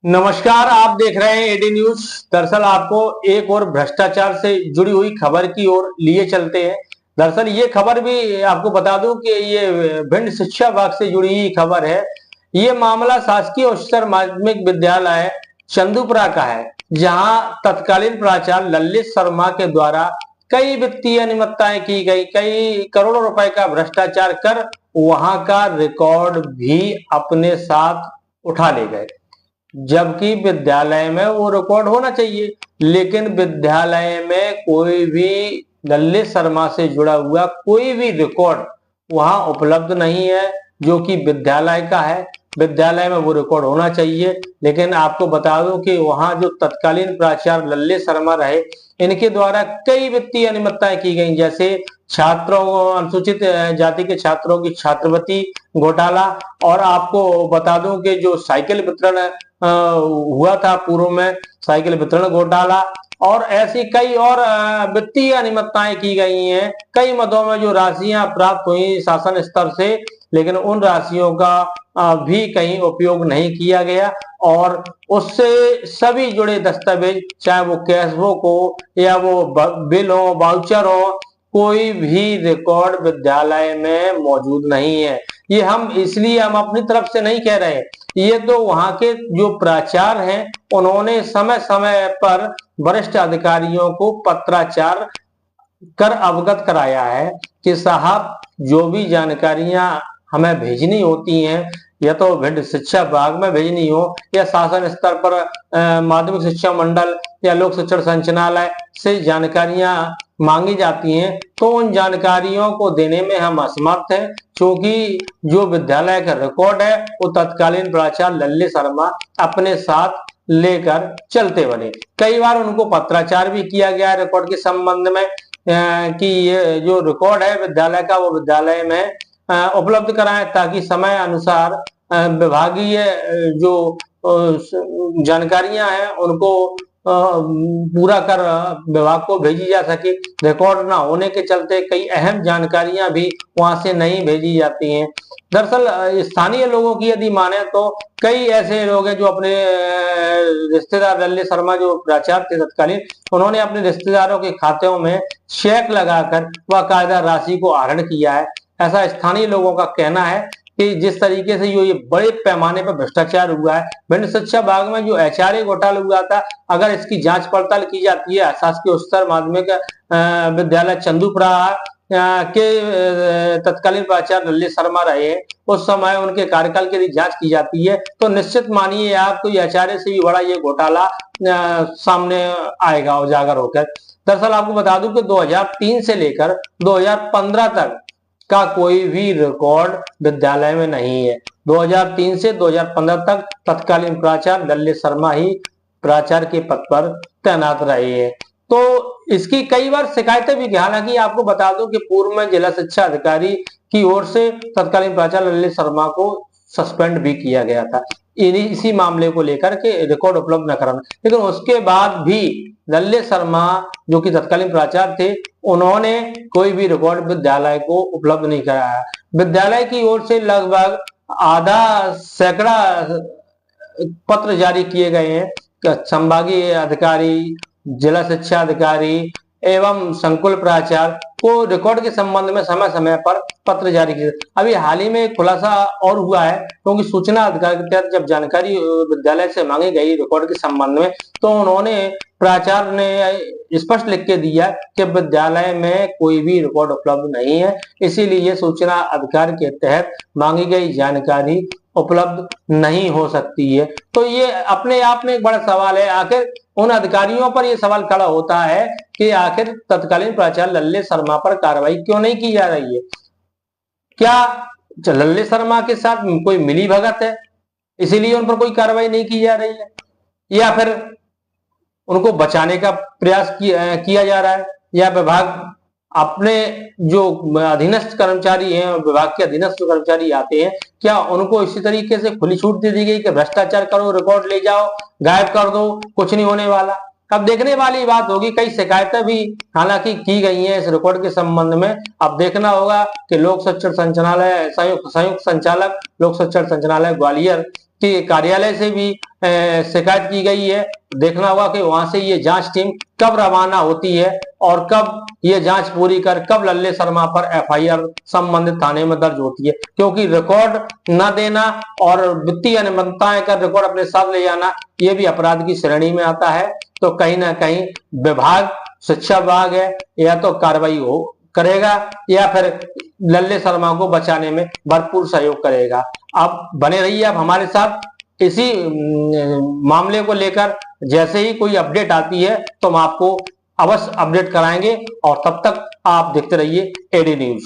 नमस्कार, आप देख रहे हैं एडी न्यूज। दरअसल आपको एक और भ्रष्टाचार से जुड़ी हुई खबर की ओर लिए चलते हैं। दरअसल ये खबर भी आपको बता दूं कि ये भिंड शिक्षा विभाग से जुड़ी हुई खबर है। ये मामला शासकीय उच्चतर माध्यमिक विद्यालय चंदूपुरा का है, जहां तत्कालीन प्राचार्य ललित शर्मा के द्वारा कई वित्तीय अनियमितताएं की गई, कई करोड़ों रुपए का भ्रष्टाचार कर वहां का रिकॉर्ड भी अपने साथ उठा ले गए। जबकि विद्यालय में वो रिकॉर्ड होना चाहिए, लेकिन विद्यालय में कोई भी ललित शर्मा से जुड़ा हुआ कोई भी रिकॉर्ड वहां उपलब्ध नहीं है, जो कि विद्यालय का है। विद्यालय में वो रिकॉर्ड होना चाहिए, लेकिन आपको बता दूं कि वहां जो तत्कालीन प्राचार्य ललित शर्मा रहे, इनके द्वारा कई वित्तीय अनियमितताएं की गई, जैसे छात्रों अनुसूचित जाति के छात्रों की छात्रवृत्ति घोटाला। और आपको बता दूं कि जो साइकिल वितरण हुआ था पूर्व में, साइकिल वितरण घोटाला, और ऐसी कई और वित्तीय अनियमितताएं की गई हैं। कई मदों में जो राशियां प्राप्त हुई शासन स्तर से, लेकिन उन राशियों का भी कहीं उपयोग नहीं किया गया, और उससे सभी जुड़े दस्तावेज, चाहे वो कैश बुक हो या वो बिल हो, वाउचर हो, कोई भी रिकॉर्ड विद्यालय में मौजूद नहीं है। ये हम अपनी तरफ से नहीं कह रहे, ये तो वहां के जो प्राचार्य हैं उन्होंने समय समय पर वरिष्ठ अधिकारियों को पत्राचार कर अवगत कराया है कि साहब, जो भी जानकारियां हमें भेजनी होती हैं, या तो भिंड शिक्षा विभाग में भेजनी हो या शासन स्तर पर माध्यमिक शिक्षा मंडल या लोक शिक्षण संचालनालय से जानकारियां मांगी जाती हैं, तो उन जानकारियों को देने में हम असमर्थ हैं, क्योंकि जो विद्यालय का रिकॉर्ड है वो तत्कालीन प्राचार्य ललित शर्मा अपने साथ लेकर चलते बने। कई बार उनको पत्राचार भी किया गया है रिकॉर्ड के संबंध में, कि ये जो रिकॉर्ड है विद्यालय का वो विद्यालय में उपलब्ध कराएं, ताकि समय अनुसार विभागीय जो जानकारियां हैं उनको पूरा कर विभाग को भेजी जा सके। रिकॉर्ड ना होने के चलते कई अहम जानकारियां भी वहां से नहीं भेजी जाती हैं। दरअसल स्थानीय लोगों की यदि माने तो कई ऐसे लोग हैं जो अपने रिश्तेदार, ललित शर्मा जो प्राचार्य थे तत्कालीन, उन्होंने अपने रिश्तेदारों के खातों में चेक लगाकर बाकायदा राशि को आहरण किया है। ऐसा स्थानीय लोगों का कहना है कि जिस तरीके से ये बड़े पैमाने पर भ्रष्टाचार हुआ है भिंड शिक्षा विभाग में, जो एचआरए घोटाला हुआ था, अगर इसकी जांच पड़ताल की जाती है, शासकीय उच्चतर माध्यमिक विद्यालय चंदूपुरा के तत्कालीन प्राचार्य ललित शर्मा रहे, उस समय उनके कार्यकाल की यदि जांच की जाती है, तो निश्चित मानिए आप, तो एचआरए से भी बड़ा ये घोटाला सामने आएगा उजागर होकर। दरअसल आपको बता दूं कि 2003 से लेकर 2015 तक का कोई भी रिकॉर्ड विद्यालय में नहीं है। 2003 से 2015 तक तत्कालीन प्राचार्य ललित शर्मा ही प्राचार्य के पद पर तैनात रहे हैं। तो इसकी कई बार शिकायतें भी, हालांकि आपको बता दूं कि पूर्व में जिला शिक्षा अधिकारी की ओर से तत्कालीन प्राचार्य ललित शर्मा को सस्पेंड भी किया गया था इसी मामले को लेकर के रिकॉर्ड उपलब्ध न कराना, लेकिन उसके बाद भी ललित शर्मा जो कि तत्कालीन प्राचार्य थे, उन्होंने कोई भी रिकॉर्ड विद्यालय को उपलब्ध नहीं कराया। विद्यालय की ओर से लगभग आधा सैकड़ा पत्र जारी किए गए हैं। संभागीय अधिकारी, जिला शिक्षा अधिकारी एवं संकुल प्राचार्य को रिकॉर्ड के संबंध में समय समय पर पत्र जारी किए। अभी हाल ही में एक खुलासा और हुआ है, क्योंकि सूचना अधिकार के तहत जब जानकारी विद्यालय से मांगी गई रिकॉर्ड के संबंध में, तो उन्होंने प्राचार्य ने स्पष्ट लिख के दिया कि विद्यालय में कोई भी रिकॉर्ड उपलब्ध नहीं है, इसीलिए सूचना अधिकार के तहत मांगी गई जानकारी उपलब्ध नहीं हो सकती है। तो ये अपने आप में एक बड़ा सवाल है। आखिर उन अधिकारियों पर यह सवाल खड़ा होता है कि आखिर तत्कालीन प्राचार्य ललित शर्मा पर कार्रवाई क्यों नहीं की जा रही है? क्या ललित शर्मा के साथ कोई मिली भगत है, इसीलिए उन पर कोई कार्रवाई नहीं की जा रही है, या फिर उनको बचाने का प्रयास किया जा रहा है, या विभाग अपने जो अधीनस्थ कर्मचारी हैं, विभाग के अधीनस्थ कर्मचारी आते हैं, क्या उनको इसी तरीके से खुली छूट दे दी गई कि भ्रष्टाचार करो, रिकॉर्ड ले जाओ, गायब कर दो, कुछ नहीं होने वाला? अब देखने वाली बात होगी। कई शिकायतें भी हालांकि की गई हैं इस रिकॉर्ड के संबंध में। अब देखना होगा कि लोक शिक्षण संचालनालय संयुक्त संचालक लोक शिक्षण संचालनालय ग्वालियर के कार्यालय से भी शिकायत की गई है। देखना होगा कि वहां से ये जांच टीम कब रवाना होती है और कब ये जांच पूरी कर कब लल्ले शर्मा पर एफआईआर संबंधित थाने में दर्ज होती है, क्योंकि रिकॉर्ड न देना और वित्तीय अनियमितताएं कर रिकॉर्ड अपने साथ ले जाना ये भी अपराध की श्रेणी में आता है। तो कहीं ना कहीं विभाग, शिक्षा विभाग है, या तो कार्रवाई हो करेगा या फिर लल्ले शर्मा को बचाने में भरपूर सहयोग करेगा। आप बने रहिए आप हमारे साथ इसी मामले को लेकर। जैसे ही कोई अपडेट आती है तो हम आपको अवश्य अपडेट कराएंगे और तब तक आप देखते रहिए एडी न्यूज।